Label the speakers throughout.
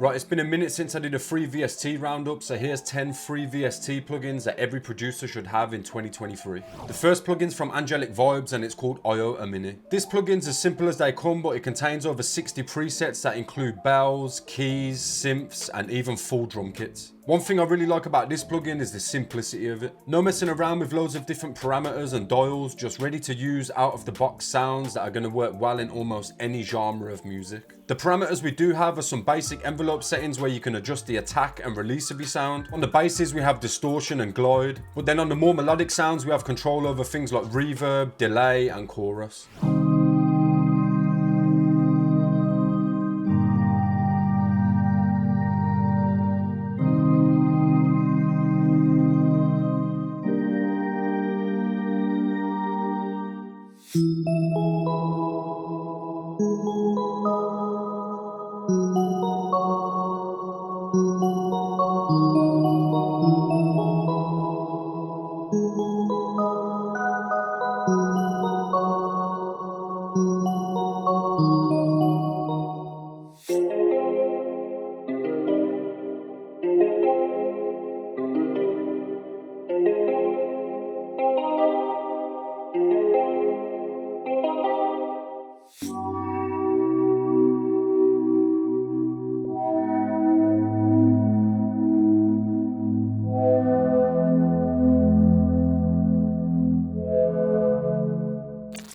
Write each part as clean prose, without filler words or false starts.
Speaker 1: Right, it's been a minute since I did a free VST roundup, so here's 10 free VST plugins that every producer should have in 2023. The first plugin's from Angelic Vibes and it's called Iota Mini. This plugin's as simple as they come, but it contains over 60 presets that include bells, keys, synths, and even full drum kits. One thing I really like about this plugin is the simplicity of it. No messing around with loads of different parameters and dials, just ready to use out of the box sounds that are going to work well in almost any genre of music. The parameters we do have are some basic envelope settings where you can adjust the attack and release of your sound. On the basses we have distortion and glide, but then on the more melodic sounds we have control over things like reverb, delay and chorus.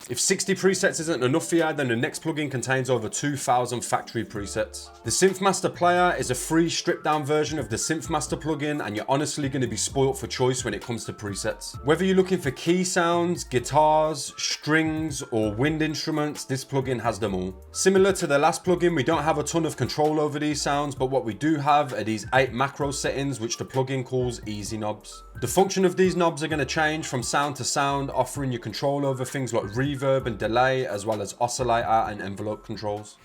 Speaker 1: If 60 presets isn't enough for you, then the next plugin contains over 2,000 factory presets. The Synthmaster Player is a free stripped down version of the Synthmaster plugin, and you're honestly going to be spoilt for choice when it comes to presets. Whether you're looking for key sounds, guitars, strings, or wind instruments, this plugin has them all. Similar to the last plugin, we don't have a ton of control over these sounds, but what we do have are these 8 macro settings, which the plugin calls easy knobs. The function of these knobs are going to change from sound to sound, offering you control over things like reverb and delay, as well as oscillator and envelope controls.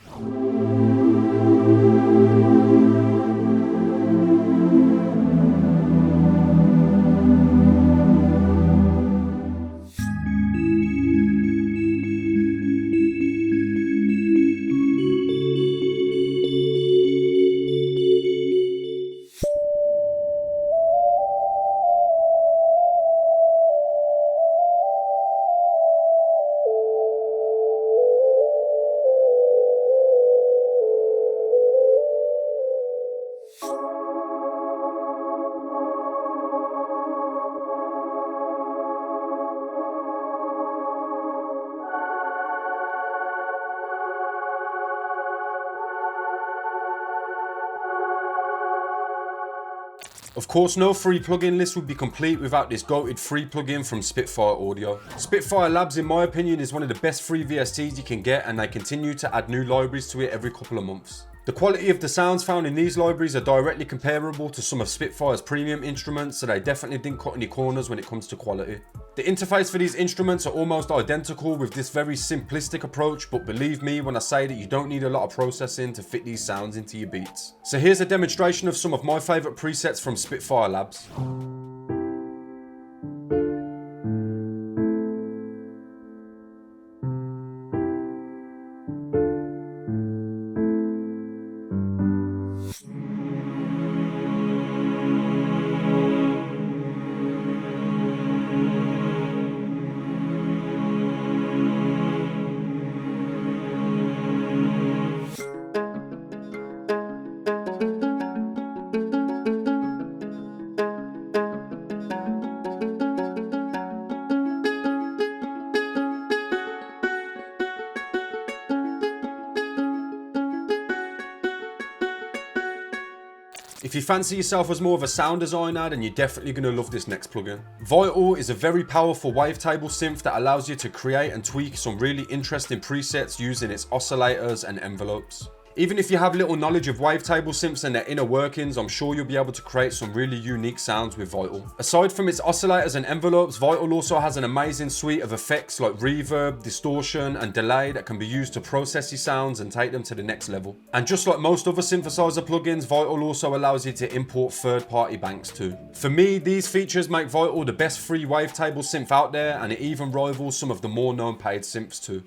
Speaker 1: Of course, no free plugin list would be complete without this goated free plugin from Spitfire Audio. Spitfire Labs, in my opinion, is one of the best free VSTs you can get, and they continue to add new libraries to it every couple of months. The quality of the sounds found in these libraries are directly comparable to some of Spitfire's premium instruments, so they definitely didn't cut any corners when it comes to quality. The interface for these instruments are almost identical with this very simplistic approach, but believe me when I say that you don't need a lot of processing to fit these sounds into your beats. So here's a demonstration of some of my favourite presets from Spitfire Labs. If you fancy yourself as more of a sound designer, then you're definitely going to love this next plugin. Vital is a very powerful wavetable synth that allows you to create and tweak some really interesting presets using its oscillators and envelopes. Even if you have little knowledge of wavetable synths and their inner workings, I'm sure you'll be able to create some really unique sounds with Vital. Aside from its oscillators and envelopes, Vital also has an amazing suite of effects like reverb, distortion and delay that can be used to process your sounds and take them to the next level. And just like most other synthesizer plugins, Vital also allows you to import third-party banks too. For me, these features make Vital the best free wavetable synth out there, and it even rivals some of the more known paid synths too.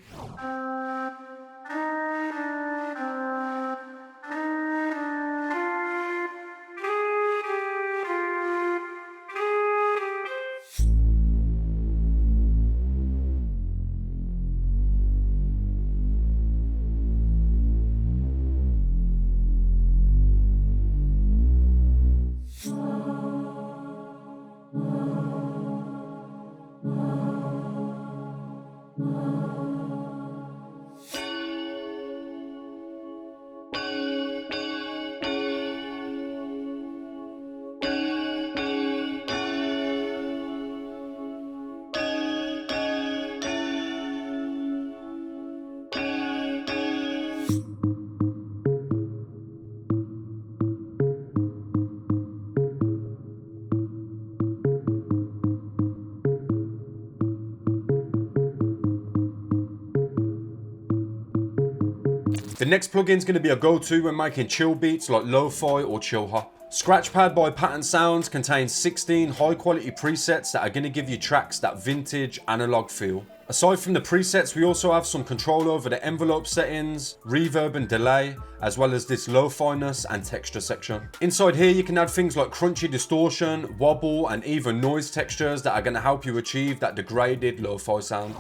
Speaker 1: The next plugin is going to be a go-to when making chill beats like lo-fi or chill hop. Scratchpad by Pattern Sounds contains 16 high quality presets that are going to give you tracks that vintage analog feel. Aside from the presets, we also have some control over the envelope settings, reverb and delay, as well as this lo-fi-ness and texture section. Inside here you can add things like crunchy distortion, wobble and even noise textures that are going to help you achieve that degraded lo-fi sound.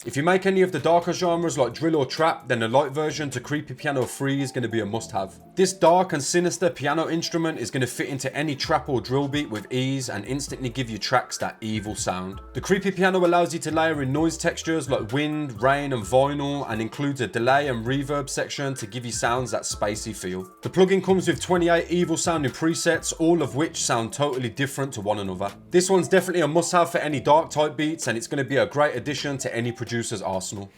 Speaker 1: If you make any of the darker genres like drill or trap, then the light version to Creepy Piano 3 is going to be a must-have. This dark and sinister piano instrument is going to fit into any trap or drill beat with ease and instantly give you tracks that evil sound. The Creepy Piano allows you to layer in noise textures like wind, rain and vinyl, and includes a delay and reverb section to give you sounds that spacey feel. The plugin comes with 28 evil sounding presets, all of which sound totally different to one another. This one's definitely a must-have for any dark type beats, and it's going to be a great addition to any producer's arsenal.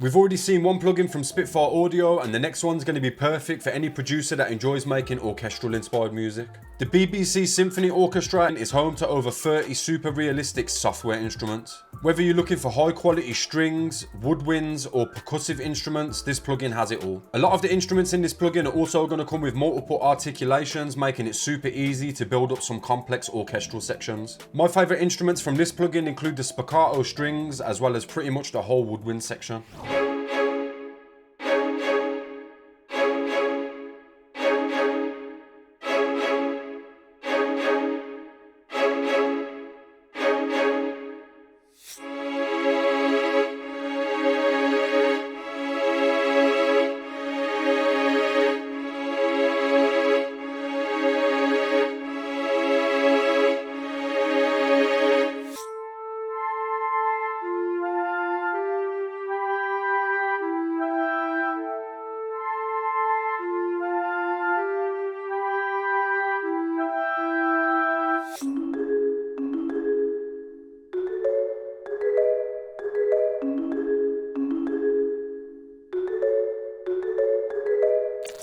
Speaker 1: We've already seen one plugin from Spitfire Audio, and the next one's going to be perfect for any producer that enjoys making orchestral inspired music. The BBC Symphony Orchestra is home to over 30 super realistic software instruments. Whether you're looking for high quality strings, woodwinds or percussive instruments, this plugin has it all. A lot of the instruments in this plugin are also going to come with multiple articulations, making it super easy to build up some complex orchestral sections. My favourite instruments from this plugin include the spiccato strings as well as pretty much the whole woodwind section.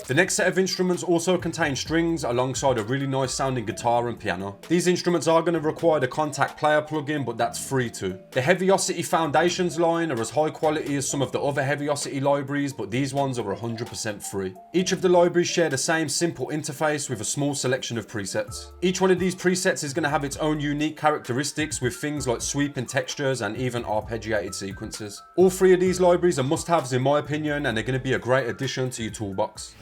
Speaker 1: The next set of instruments also contain strings alongside a really nice sounding guitar and piano. These instruments are going to require the Contact Player plugin, but that's free too. The Heaviosity Foundations line are as high quality as some of the other Heaviosity libraries, but these ones are 100% free. Each of the libraries share the same simple interface with a small selection of presets. Each one of these presets is going to have its own unique characteristics with things like sweeping textures and even arpeggiated sequences. All three of these libraries are must-haves in my opinion, and they're going to be a great addition to your toolbox.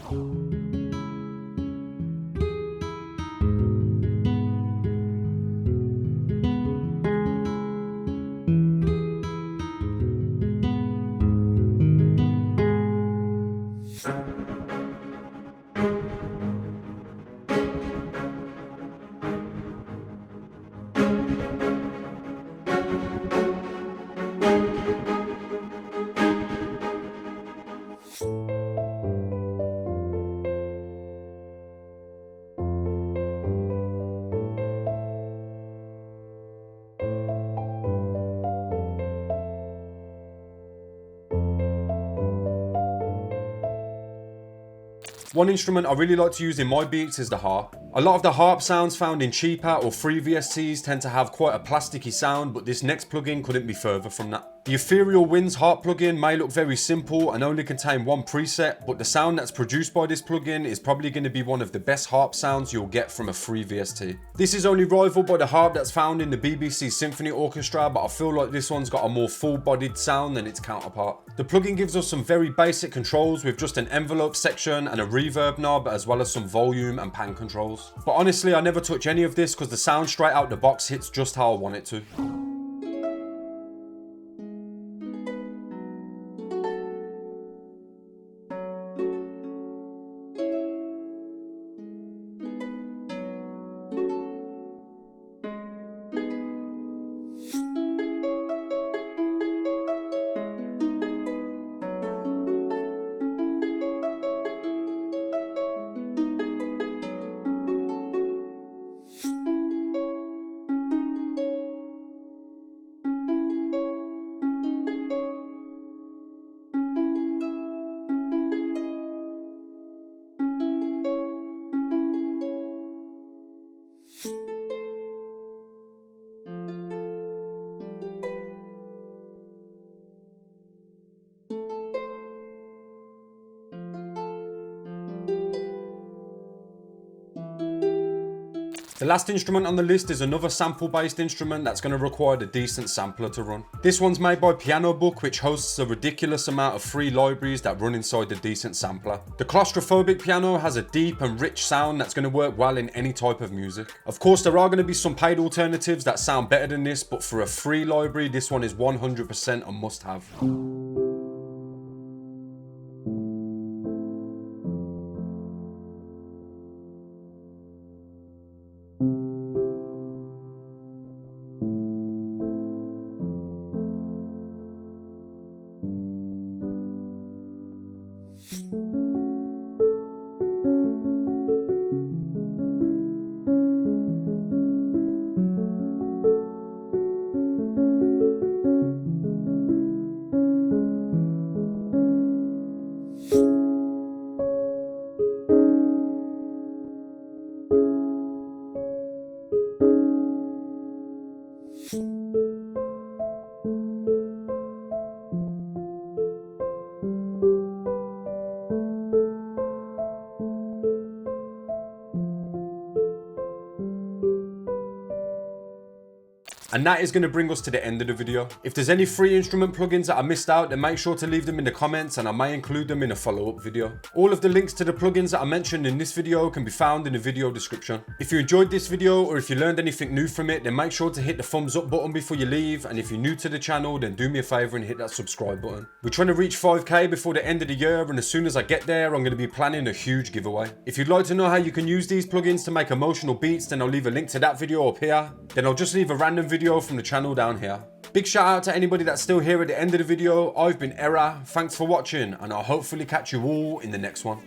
Speaker 1: One instrument I really like to use in my beats is the harp. A lot of the harp sounds found in cheaper or free VSTs tend to have quite a plasticky sound, but this next plugin couldn't be further from that. The Ethereal Winds harp plugin may look very simple and only contain one preset, but the sound that's produced by this plugin is probably going to be one of the best harp sounds you'll get from a free VST. This is only rivaled by the harp that's found in the BBC Symphony Orchestra, but I feel like this one's got a more full-bodied sound than its counterpart. The plugin gives us some very basic controls with just an envelope section and a reverb knob, as well as some volume and pan controls. But honestly, I never touch any of this because the sound straight out the box hits just how I want it to. The last instrument on the list is another sample-based instrument that's going to require a decent sampler to run. This one's made by Piano Book, which hosts a ridiculous amount of free libraries that run inside the decent sampler. The claustrophobic piano has a deep and rich sound that's going to work well in any type of music. Of course, there are going to be some paid alternatives that sound better than this, but for a free library, this one is 100% a must-have. And that is going to bring us to the end of the video. If there's any free instrument plugins that I missed out, then make sure to leave them in the comments and I may include them in a follow-up video. All of the links to the plugins that I mentioned in this video can be found in the video description. If you enjoyed this video or if you learned anything new from it, then make sure to hit the thumbs up button before you leave. And if you're new to the channel, then do me a favor and hit that subscribe button. We're trying to reach 5k before the end of the year, and as soon as I get there, I'm going to be planning a huge giveaway. If you'd like to know how you can use these plugins to make emotional beats, then I'll leave a link to that video up here. Then I'll just leave a random video from the channel down here. Big shout out to anybody that's still here at the end of the video. I've been Error, thanks for watching, and I'll hopefully catch you all in the next one.